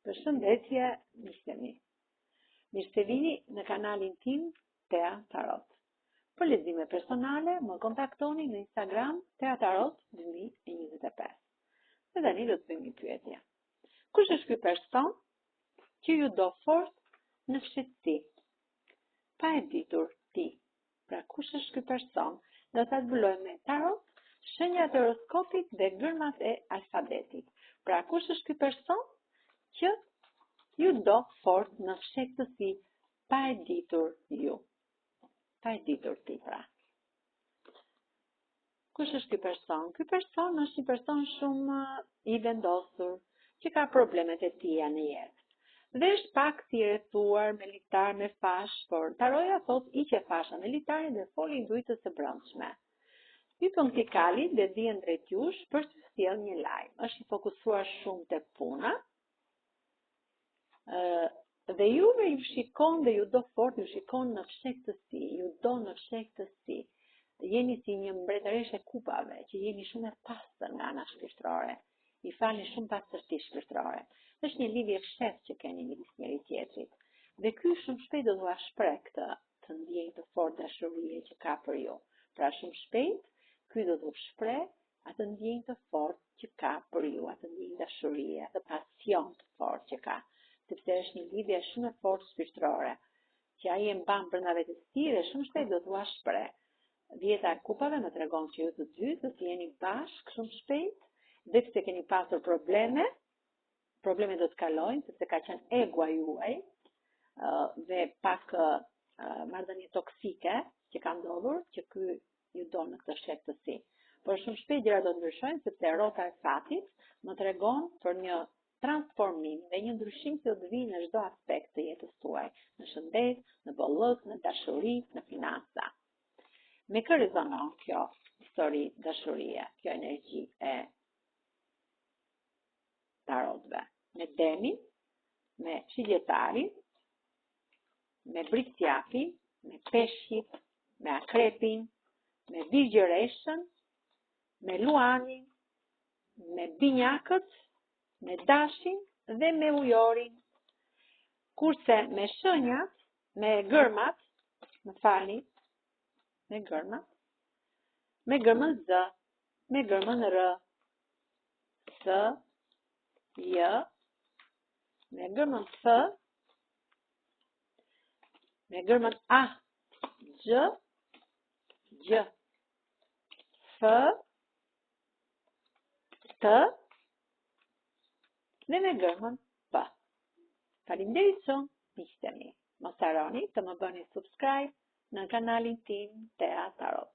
Përshëndetje, miqtemi. Mirë se vini në kanalin tim Tea Tarot. Për lexime personale, më kontaktoni në Instagram Tea Tarot 2025. Dhe tani do të bëjmë një pyetje. Kush është ky person që ju do fort në fshehtësi? Pa e ditur ti. Pra kush është ky person? Do ta zbulojmë me tarot, shenjat e horoskopit dhe gërmat e alfabetit. Pra kush është ky person që ju do fort në fshehtësi, pa e ditur ju. Pa e ditur ti, pra. Kush është ky person? Ky person është një person shumë i vendosur, që ka problemet e tija në jetë. Dhe është pak si rrethuar me litar me fash, por taroja thot hiqe fasha me litarin dhe foli ndujtës së brendshme. Hypën këtij kalit dhe bien drejt jush për të sjellë një lajm. Është i fokusuar shumë tek puna. Dhe juve ju shikon dhe ju do fort, ju shikon në fshehtësi, ju do në fshehtësi. Jeni si një mbretëreshe kupave, që jeni shumë e pastër nga ana shpirtërore. I falni shumë pastërti shpirtërore. Është një lidhje fshehtë që keni midis njëri tjetrit. Dhe ky shumë shpejt do t'ua shpreh këtë të ndjenjë të fortë dashurie që ka për ju. Pra shumë shpejt, ky do t'u shpreh atë ndjenjë të fortë që ka për ju, atë ndjenjë dashurie, atë pasion të fortë që ka. Sepse është një lidhje shumë e fortë shpirtërore, që ai e mban brenda vetes tij dhe shumë shpejt do t'ua shpreh. Dhjeta e kupave më tregon që ju të dy do të jeni bashkë shumë shpejt, dhe pse keni pasur probleme do të kalojnë, sepse ka qenë egua juaj dhe pak marrëdhënie toksike që ka ndodhur, që ky ju do në këtë fshehtësi. Por shumë shpejt gjërat do të ndryshojnë, sepse rrota e fatit më tregon për një transformim dhe një ndryshim që do të vijë në çdo aspekt të jetës tuaj, në shëndet, në bollëk, në dashuri, në financa. Me kë rezonon kjo histori dashurie, kjo energji e tarotëve? Me demin, me shigjetarin, me bricjapi, me peshqit, me akrepin, me virgjëreshën, me luanin, me binjakët, me dashin dhe me ujorin. Kurse me shënjat, me gërmat, me gërmën Z, me gërmën R, S, J, me gërmën F, me gërmën A, G, F, T, dhe me gërmën P. Faleminderit shumë, miqtemi. Mos harroni të më bëni subscribe në kanalin tim Tea Tarot.